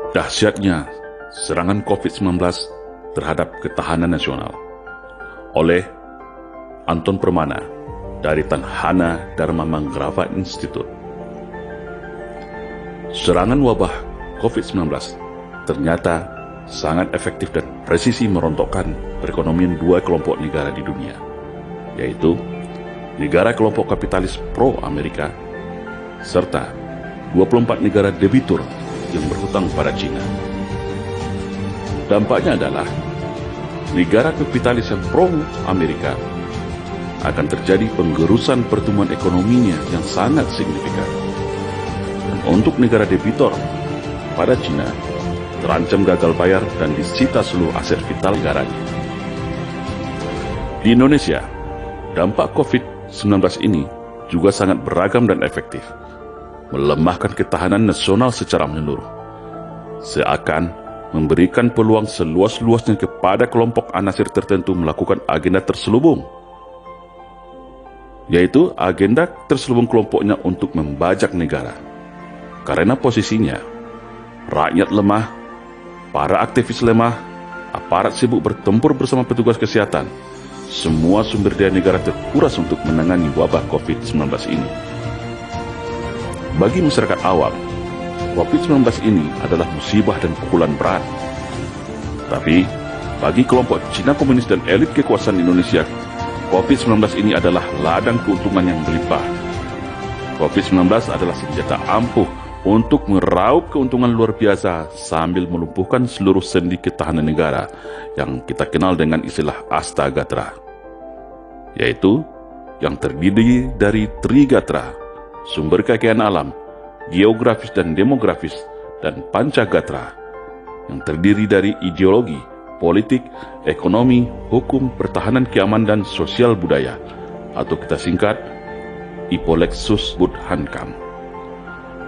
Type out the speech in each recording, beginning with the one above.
Dahsyatnya serangan COVID-19 terhadap ketahanan nasional oleh Anton Permana dari Tanhana Dharma Mangrava Institute. Serangan wabah COVID-19 ternyata sangat efektif dan presisi merontokkan perekonomian dua kelompok negara di dunia, yaitu negara kelompok kapitalis pro-Amerika serta 24 negara debitur yang berhutang pada China. Dampaknya adalah negara kapitalis yang pro-Amerika akan terjadi penggerusan pertumbuhan ekonominya yang sangat signifikan. Dan untuk negara debitur pada China terancam gagal bayar dan disita seluruh aset vital negaranya. Di Indonesia, dampak COVID-19 ini juga sangat beragam dan efektif, melemahkan ketahanan nasional secara menyeluruh, seakan memberikan peluang seluas-luasnya kepada kelompok anasir tertentu melakukan agenda terselubung, yaitu agenda terselubung kelompoknya untuk membajak negara. Karena posisinya, rakyat lemah, para aktivis lemah, aparat sibuk bertempur bersama petugas kesehatan, semua sumber daya negara terkuras untuk menangani wabah COVID-19 ini. Bagi masyarakat awam, COVID-19 ini adalah musibah dan pukulan berat. Tapi, bagi kelompok Cina Komunis dan elit kekuasaan Indonesia, COVID-19 ini adalah ladang keuntungan yang berlimpah. COVID-19 adalah senjata ampuh untuk meraup keuntungan luar biasa sambil melumpuhkan seluruh sendi ketahanan negara yang kita kenal dengan istilah Astagatra, yaitu yang terdiri dari Trigatra, sumber kekayaan alam, geografis dan demografis, dan Pancagatra, yang terdiri dari ideologi, politik, ekonomi, hukum, pertahanan keamanan, dan sosial budaya, atau kita singkat Ipolexus Budhankam.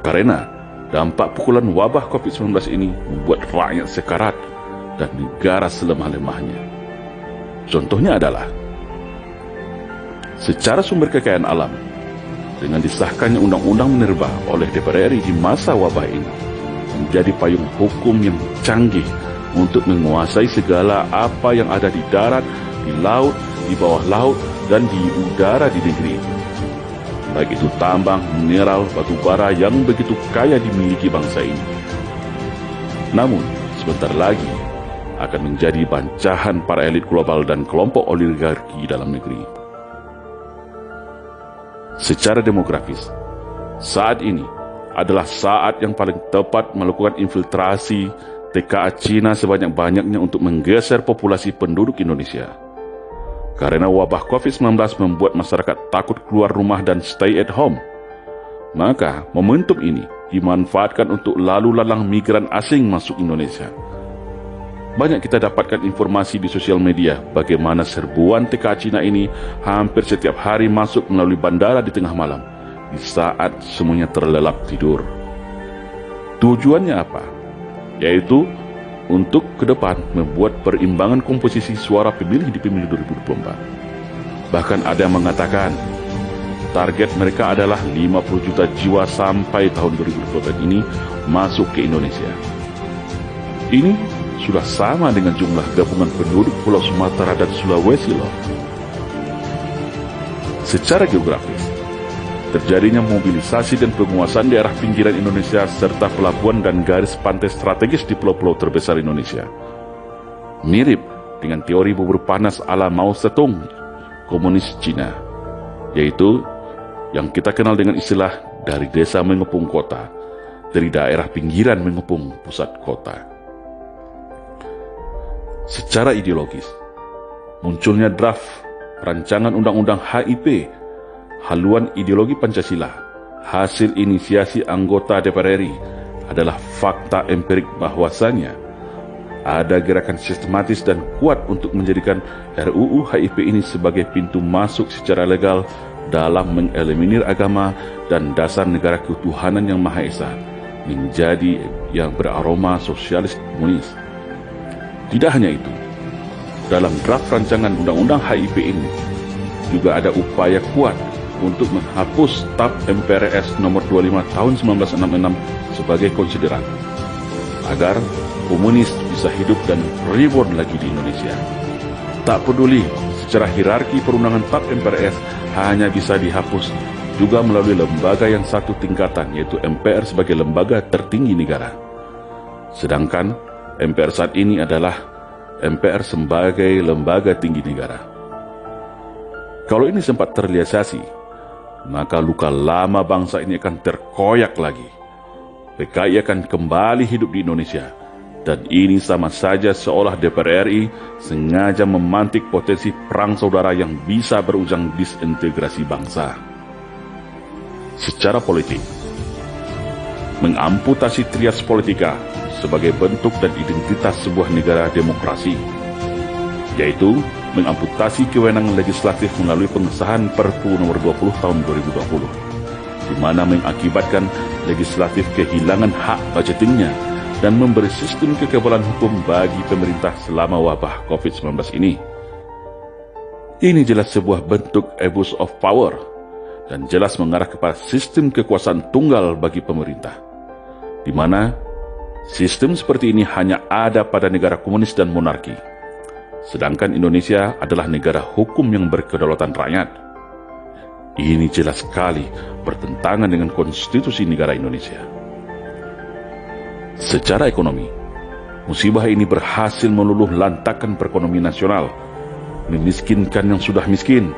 Karena dampak pukulan wabah COVID-19 ini membuat rakyat sekarat dan negara selemah-lemahnya. Contohnya adalah secara sumber kekayaan alam, dengan disahkannya Undang-Undang Minerba oleh DPR RI di masa wabah ini, menjadi payung hukum yang canggih untuk menguasai segala apa yang ada di darat, di laut, di bawah laut, dan di udara di negeri ini. Baik itu tambang, mineral, batu bara yang begitu kaya dimiliki bangsa ini. Namun, sebentar lagi akan menjadi bancahan para elit global dan kelompok oligarki dalam negeri. Secara demografis, saat ini adalah saat yang paling tepat melakukan infiltrasi TKA Cina sebanyak-banyaknya untuk menggeser populasi penduduk Indonesia. Karena wabah COVID-19 membuat masyarakat takut keluar rumah dan stay at home, maka momentum ini dimanfaatkan untuk lalu lalang migran asing masuk Indonesia. Banyak kita dapatkan informasi di sosial media bagaimana serbuan TKA Cina ini hampir setiap hari masuk melalui bandara di tengah malam, di saat semuanya terlelap tidur. Tujuannya apa? Yaitu untuk ke depan membuat perimbangan komposisi suara pemilih di pemilu 2024. Bahkan ada yang mengatakan target mereka adalah 50 juta jiwa sampai tahun 2024 ini masuk ke Indonesia. Ini sudah sama dengan jumlah gabungan penduduk Pulau Sumatera dan Sulawesi loh. Secara geografis, terjadinya mobilisasi dan penguasaan daerah pinggiran Indonesia serta pelabuhan dan garis pantai strategis di pulau-pulau terbesar Indonesia mirip dengan teori bubur panas ala Mao Zedong, komunis Cina, yaitu yang kita kenal dengan istilah dari desa mengepung kota, dari daerah pinggiran mengepung pusat kota. Secara ideologis, munculnya draft rancangan undang-undang HIP, haluan ideologi Pancasila, hasil inisiasi anggota DPR RI, adalah fakta empirik bahwasanya ada gerakan sistematis dan kuat untuk menjadikan RUU HIP ini sebagai pintu masuk secara legal dalam mengeliminir agama dan dasar negara ketuhanan yang Maha Esa menjadi yang beraroma sosialis komunis. Tidak hanya itu, dalam draft rancangan undang-undang HIP ini juga ada upaya kuat untuk menghapus TAP MPRS nomor 25 tahun 1966 sebagai konsideran. agar komunis bisa hidup dan reborn lagi di Indonesia. Tak peduli secara hierarki perundangan TAP MPRS hanya bisa dihapus juga melalui lembaga yang satu tingkatan, yaitu MPR sebagai lembaga tertinggi negara. Sedangkan MPR saat ini adalah MPR sebagai lembaga tinggi negara. Kalau ini sempat terrealisasi, maka luka lama bangsa ini akan terkoyak lagi. PKI akan kembali hidup di Indonesia, dan ini sama saja seolah DPR RI sengaja memantik potensi perang saudara yang bisa berujung disintegrasi bangsa. Secara politik, mengamputasi trias politika sebagai bentuk dan identitas sebuah negara demokrasi, yaitu mengamputasi kewenangan legislatif melalui pengesahan Perpu nomor 20 tahun 2020, di mana mengakibatkan legislatif kehilangan hak budgetingnya dan memberi sistem kekebalan hukum bagi pemerintah selama wabah COVID-19 ini. Ini jelas sebuah bentuk abuse of power dan jelas mengarah kepada sistem kekuasaan tunggal bagi pemerintah, di mana sistem seperti ini hanya ada pada negara komunis dan monarki. Sedangkan Indonesia adalah negara hukum yang berkedaulatan rakyat. Ini jelas sekali bertentangan dengan konstitusi negara Indonesia. Secara ekonomi, musibah ini berhasil meluluh lantakkan perekonomian nasional, memiskinkan yang sudah miskin,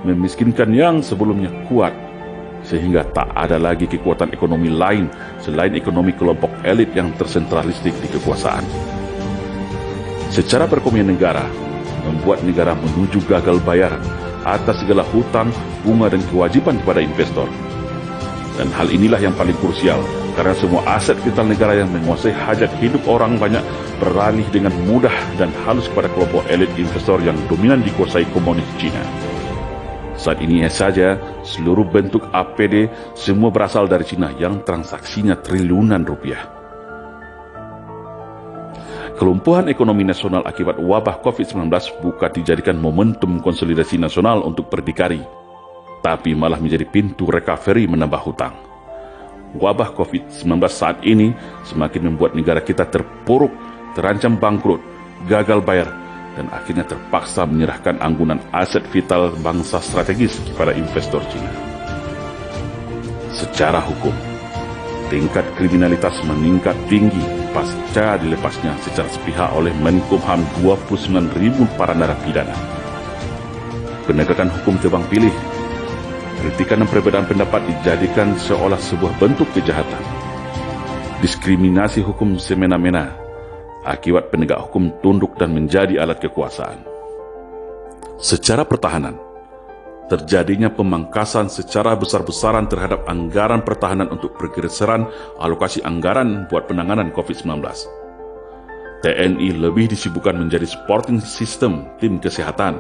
memiskinkan yang sebelumnya kuat, sehingga tak ada lagi kekuatan ekonomi lain selain ekonomi kelompok elit yang tersentralistik di kekuasaan. Secara perekonomian negara, membuat negara menuju gagal bayar atas segala hutang, bunga dan kewajiban kepada investor. Dan hal inilah yang paling krusial, karena semua aset vital negara yang menguasai hajat hidup orang banyak beralih dengan mudah dan halus kepada kelompok elit investor yang dominan dikuasai komunis Cina. Saat ini saja, seluruh bentuk APD semua berasal dari Cina yang transaksinya triliunan rupiah. Kelumpuhan ekonomi nasional akibat wabah COVID-19 bukan dijadikan momentum konsolidasi nasional untuk berdikari, tapi malah menjadi pintu recovery menambah hutang. Wabah COVID-19 saat ini semakin membuat negara kita terpuruk, terancam bangkrut, gagal bayar, dan akhirnya terpaksa menyerahkan anggunan aset vital bangsa strategis kepada investor Cina. Secara hukum, tingkat kriminalitas meningkat tinggi pasca dilepasnya secara sepihak oleh Menkumham 29.000 para narapidana. Penegakan hukum tebang pilih, kritikan dan perbedaan pendapat dijadikan seolah sebuah bentuk kejahatan. Diskriminasi hukum semena-mena, akibat penegak hukum tunduk dan menjadi alat kekuasaan. Secara pertahanan, terjadinya pemangkasan secara besar-besaran terhadap anggaran pertahanan untuk pergeseran alokasi anggaran buat penanganan COVID-19. TNI lebih disibukkan menjadi supporting system tim kesehatan.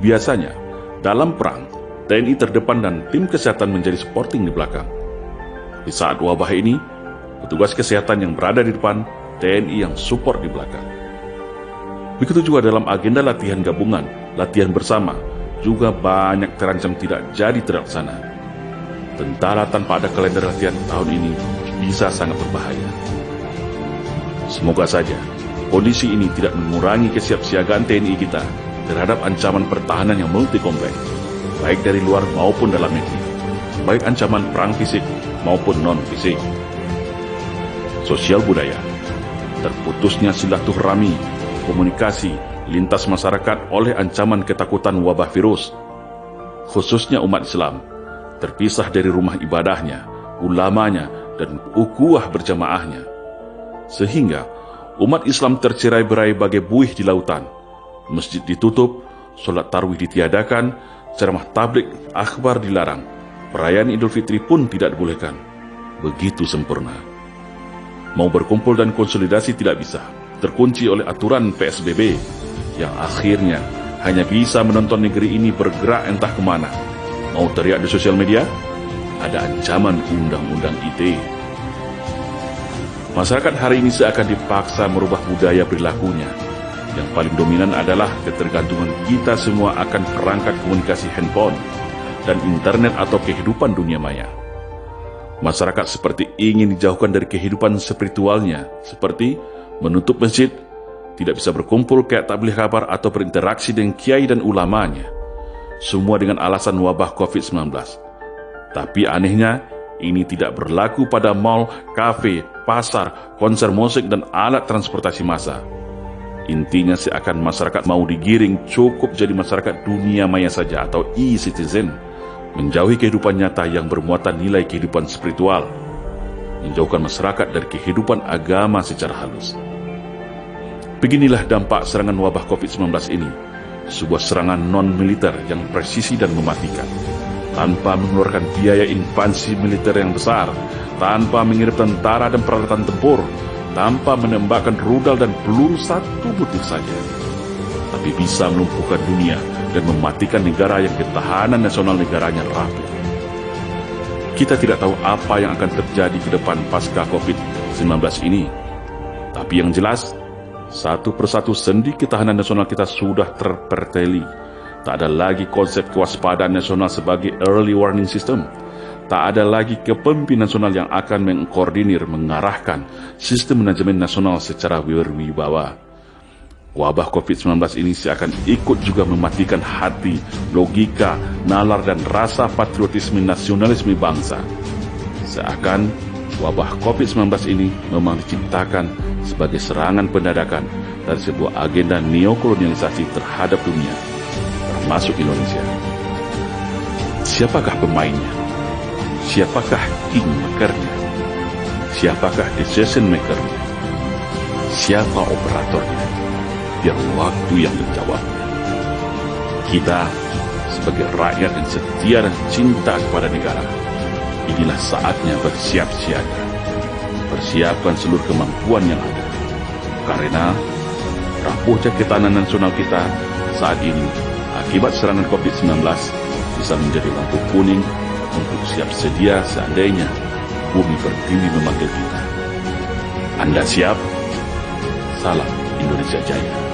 Biasanya, dalam perang, TNI terdepan dan tim kesehatan menjadi supporting di belakang. Di saat wabah ini, petugas kesehatan yang berada di depan, TNI yang support di belakang. Begitu juga dalam agenda latihan gabungan, latihan bersama, juga banyak terancam tidak jadi terlaksana. Tentara tanpa ada kalender latihan tahun ini bisa sangat berbahaya. Semoga saja kondisi ini tidak mengurangi kesiapsiagaan TNI kita terhadap ancaman pertahanan yang multi-kompleks, baik dari luar maupun dalam negeri, baik ancaman perang fisik maupun non-fisik. Sosial budaya, terputusnya silaturahmi, komunikasi lintas masyarakat oleh ancaman ketakutan wabah virus, khususnya umat Islam, terpisah dari rumah ibadahnya, ulamanya, dan ukhuwah berjamaahnya, sehingga umat Islam tercerai-berai bagai buih di lautan, masjid ditutup, solat tarawih ditiadakan, ceramah tabligh akhbar dilarang, perayaan Idul Fitri pun tidak dibolehkan. Begitu sempurna. Mau berkumpul dan konsolidasi tidak bisa, terkunci oleh aturan PSBB, yang akhirnya hanya bisa menonton negeri ini bergerak entah kemana. Mau teriak di sosial media, ada ancaman undang-undang ITE. Masyarakat hari ini seakan dipaksa merubah budaya perilakunya. Yang paling dominan adalah ketergantungan kita semua akan perangkat komunikasi handphone dan internet atau kehidupan dunia maya. Masyarakat seperti ingin dijauhkan dari kehidupan spiritualnya, seperti menutup masjid, tidak bisa berkumpul kayak tak boleh kabar atau berinteraksi dengan kiai dan ulamanya. Semua dengan alasan wabah COVID-19. Tapi anehnya, ini tidak berlaku pada mal, kafe, pasar, konser musik, dan alat transportasi massa. Intinya seakan masyarakat mau digiring cukup jadi masyarakat dunia maya saja atau e-citizen, menjauhi kehidupan nyata yang bermuatan nilai kehidupan spiritual, menjauhkan masyarakat dari kehidupan agama secara halus. Beginilah dampak serangan wabah COVID-19 ini, sebuah serangan non-militer yang presisi dan mematikan, tanpa mengeluarkan biaya invasi militer yang besar, tanpa mengirim tentara dan peralatan tempur, tanpa menembakkan rudal dan peluru satu butir saja, tapi bisa melumpuhkan dunia dan mematikan negara yang ketahanan nasional negaranya rapuh. Kita tidak tahu apa yang akan terjadi ke depan pasca COVID-19 ini, tapi yang jelas, satu persatu sendi ketahanan nasional kita sudah terperteli. Tak ada lagi konsep kewaspadaan nasional sebagai early warning system. Tak ada lagi kepemimpinan nasional yang akan mengkoordinir, mengarahkan sistem manajemen nasional secara berwibawa. Wabah COVID-19 ini seakan ikut juga mematikan hati, logika, nalar dan rasa patriotisme nasionalisme bangsa. Seakan wabah COVID-19 ini memang diciptakan sebagai serangan pendadakan dari sebuah agenda neokolonialisasi terhadap dunia, termasuk Indonesia. Siapakah pemainnya? Siapakah kingmakernya? Siapakah decision makernya? Siapa operatornya? Biar waktu yang menjawabnya. Kita sebagai rakyat yang setia dan cinta kepada negara, inilah saatnya bersiap siaga. Persiapkan seluruh kemampuan yang ada. Karena rapuhnya ketahanan nasional kita saat ini akibat serangan COVID-19 bisa menjadi lampu kuning untuk siap sedia seandainya bumi pertiwi memanggil kita. Anda siap? Salam Indonesia Jaya.